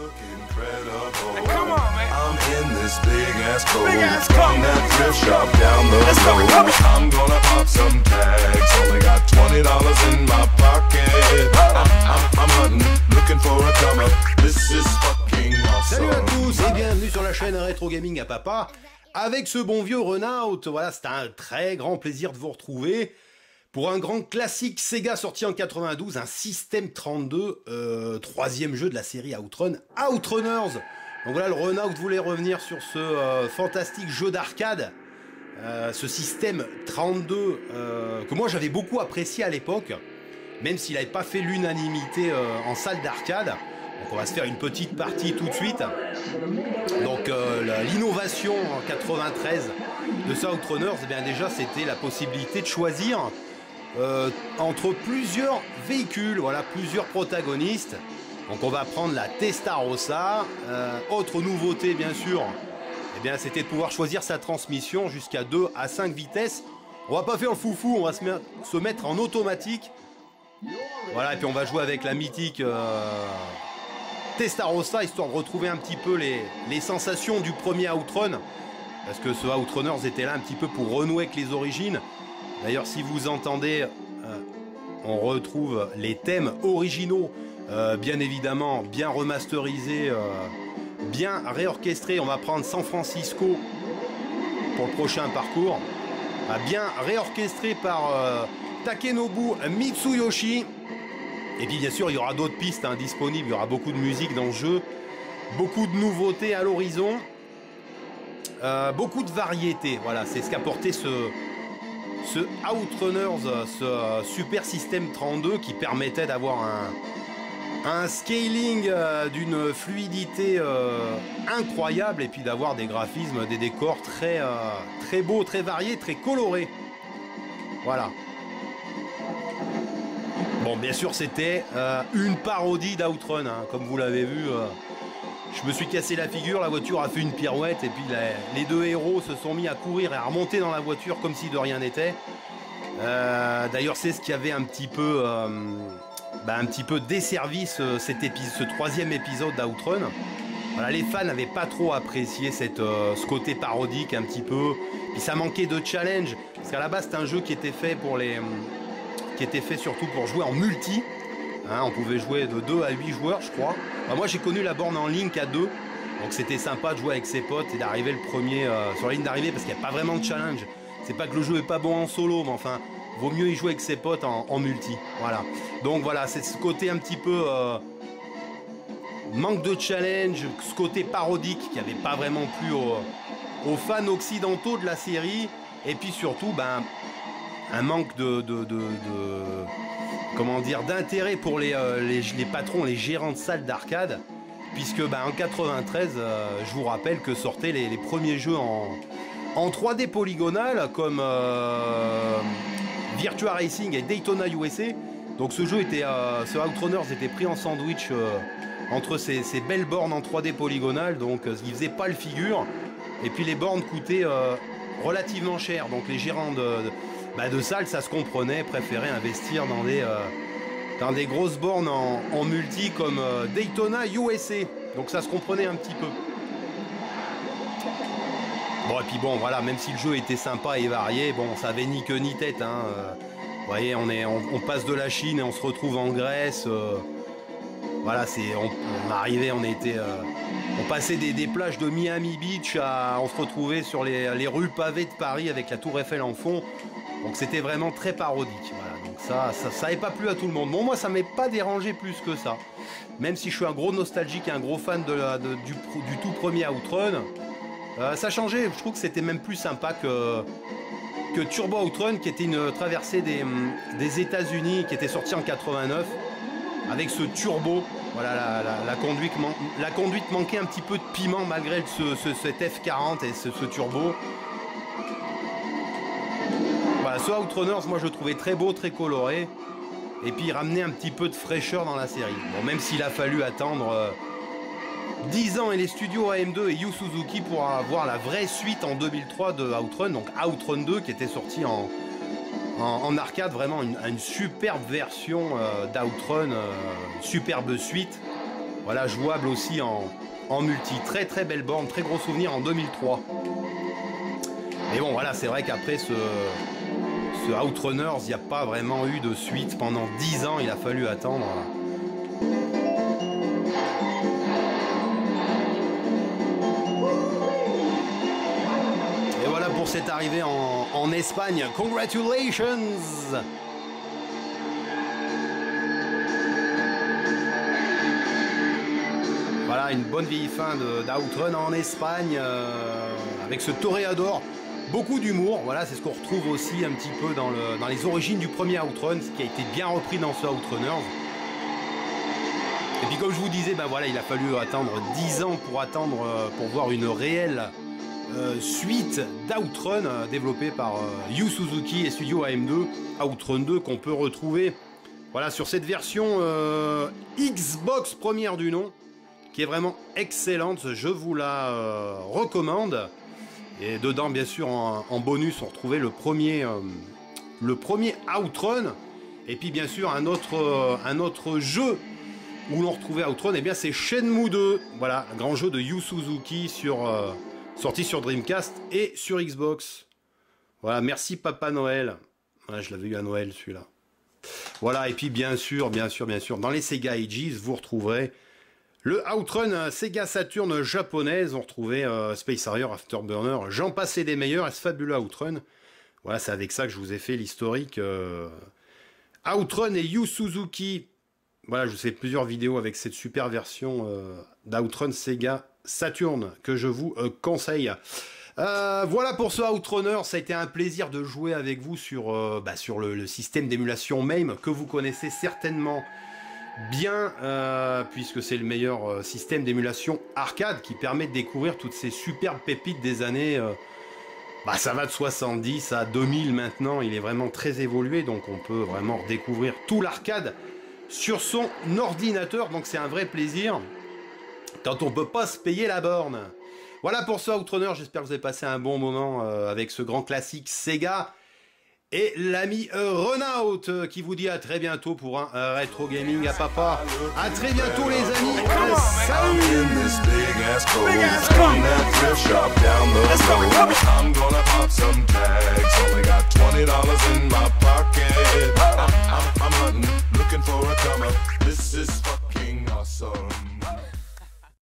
look incredible. Come on, man. I'm in this big ass coat from that thrift shop down the road. I'm gonna pop some tags. Only got $20 in my pocket. I'm hunting, looking for a come up. This is fucking awesome. Salut à tous et bienvenue sur la chaîne Rétro Gaming à Papa avec ce bon vieux Renault. Voilà, c'est un très grand plaisir de vous retrouver pour un grand classique Sega sorti en 92, un System 32, troisième jeu de la série Outrun, Outrunners. Donc voilà, le Renault voulait revenir sur ce fantastique jeu d'arcade, ce System 32 que moi j'avais beaucoup apprécié à l'époque, même s'il n'avait pas fait l'unanimité en salle d'arcade. Donc on va se faire une petite partie tout de suite. Donc l'innovation en 93 de ce Outrunners, eh bien déjà c'était la possibilité de choisir entre plusieurs véhicules, voilà, plusieurs protagonistes. Donc on va prendre la Testarossa. Autre nouveauté bien sûr, eh bien c'était de pouvoir choisir sa transmission jusqu'à 2 à 5 vitesses. On va pas faire le foufou, on va se mettre en automatique. Voilà, et puis on va jouer avec la mythique Testarossa, histoire de retrouver un petit peu les sensations du premier Outrun, parce que ce Outrunners était là un petit peu pour renouer avec les origines. D'ailleurs, si vous entendez, on retrouve les thèmes originaux, bien évidemment, bien remasterisés, bien réorchestrés. On va prendre San Francisco pour le prochain parcours, bien réorchestré par Takenobu Mitsuyoshi. Et puis bien sûr il y aura d'autres pistes disponibles, il y aura beaucoup de musique dans le jeu, beaucoup de nouveautés à l'horizon, beaucoup de variétés. Voilà, c'est ce qu'apportait ce Outrunners, ce Super System 32 qui permettait d'avoir un scaling d'une fluidité incroyable, et puis d'avoir des graphismes, des décors très beaux, très variés, très colorés. Voilà. Bon, bien sûr, c'était une parodie d'Outrun, comme vous l'avez vu. Je me suis cassé la figure, la voiture a fait une pirouette, et puis les deux héros se sont mis à courir et à remonter dans la voiture comme si de rien n'était. D'ailleurs, c'est ce qui avait un petit peu desservi ce troisième épisode d'Outrun. Voilà, les fans n'avaient pas trop apprécié ce côté parodique un petit peu. Puis ça manquait de challenge, parce qu'à la base, c'est un jeu qui était fait surtout pour jouer en multi. On pouvait jouer de 2 à 8 joueurs, je crois. Enfin, moi j'ai connu la borne en ligne qu'à 2, donc c'était sympa de jouer avec ses potes et d'arriver le premier sur la ligne d'arrivée, parce qu'il n'y a pas vraiment de challenge. C'est pas que le jeu est pas bon en solo, mais enfin vaut mieux y jouer avec ses potes en multi. Voilà, donc voilà, c'est ce côté un petit peu manque de challenge, ce côté parodique qui n'avait pas vraiment plu aux fans occidentaux de la série. Et puis surtout un manque comment dire, d'intérêt pour les patrons, les gérants de salles d'arcade, puisque en 93, je vous rappelle que sortaient les premiers jeux en 3D polygonal comme Virtua Racing et Daytona USA. Donc ce Outrunners était pris en sandwich entre ces belles bornes en 3D polygonal, donc il faisait pas le figure, et puis les bornes coûtaient relativement cher, donc les gérants de salles, ça se comprenait, préféraient investir dans des grosses bornes en multi comme Daytona USA. Donc ça se comprenait un petit peu. Bon, et puis bon, voilà, même si le jeu était sympa et varié, bon, ça avait ni queue ni tête. Vous voyez, on passe de la Chine et on se retrouve en Grèce. Voilà, on arrivait, on passait des plages de Miami Beach on se retrouvait sur les rues pavées de Paris avec la Tour Eiffel en fond. Donc c'était vraiment très parodique. Voilà, donc ça n'avait pas plu à tout le monde. Bon, moi ça m'est pas dérangé plus que ça. Même si je suis un gros nostalgique et un gros fan du tout premier Outrun, ça changeait. Je trouve que c'était même plus sympa que Turbo Outrun, qui était une traversée des États-Unis, qui était sorti en 89 avec ce turbo. Voilà, la conduite manquait un petit peu de piment malgré cet F40 et ce turbo. Voilà, ce Outrunners, moi je le trouvais très beau, très coloré, et puis il ramenait un petit peu de fraîcheur dans la série. Bon, même s'il a fallu attendre 10 ans et les studios AM2 et Yu Suzuki pour avoir la vraie suite en 2003 de Outrun, donc Outrun 2, qui était sorti en arcade, vraiment une superbe version d'Outrun, superbe suite. Voilà, jouable aussi en multi. Très très belle borne, très gros souvenir en 2003. Mais bon, voilà, c'est vrai qu'après ce Outrunners, il n'y a pas vraiment eu de suite. Pendant 10 ans, il a fallu attendre. Et voilà pour cette arrivée en Espagne. Congratulations! Voilà, une bonne vieille fin d'Outrun en Espagne, avec ce toréador. Beaucoup d'humour, voilà, c'est ce qu'on retrouve aussi un petit peu dans les origines du premier Outrun, ce qui a été bien repris dans ce Outrunners. Et puis comme je vous disais, ben voilà, il a fallu attendre 10 ans pour voir une réelle suite d'Outrun développée par Yu Suzuki et Studio AM2, Outrun 2 qu'on peut retrouver voilà, sur cette version Xbox première du nom, qui est vraiment excellente, je vous la recommande. Et dedans, bien sûr, en bonus, on retrouvait le premier Outrun. Et puis, bien sûr, un autre jeu où l'on retrouvait Outrun, et bien c'est Shenmue 2. Voilà, un grand jeu de Yu Suzuki sorti sur Dreamcast et sur Xbox. Voilà, merci Papa Noël. Voilà, je l'avais eu à Noël, celui-là. Voilà, et puis, bien sûr, dans les Sega Ages, vous retrouverez le Outrun Sega Saturn japonaise. On retrouvait Space Harrier, Afterburner, j'en passais des meilleurs, et ce fabuleux Outrun. Voilà, c'est avec ça que je vous ai fait l'historique. Outrun et Yu Suzuki. Voilà, je vous fais plusieurs vidéos avec cette super version d'Outrun Sega Saturn que je vous conseille. Voilà pour ce Outrunner, ça a été un plaisir de jouer avec vous sur le système d'émulation MAME que vous connaissez certainement bien, puisque c'est le meilleur système d'émulation arcade qui permet de découvrir toutes ces superbes pépites des années, ça va de 70 à 2000 maintenant, il est vraiment très évolué, donc on peut vraiment redécouvrir tout l'arcade sur son ordinateur, donc c'est un vrai plaisir quand on peut pas se payer la borne. Voilà pour ce Outrunner, j'espère que vous avez passé un bon moment avec ce grand classique Sega. Et l'ami Renault qui vous dit à très bientôt pour un rétro gaming à papa. À très bientôt les amis. This is fucking awesome.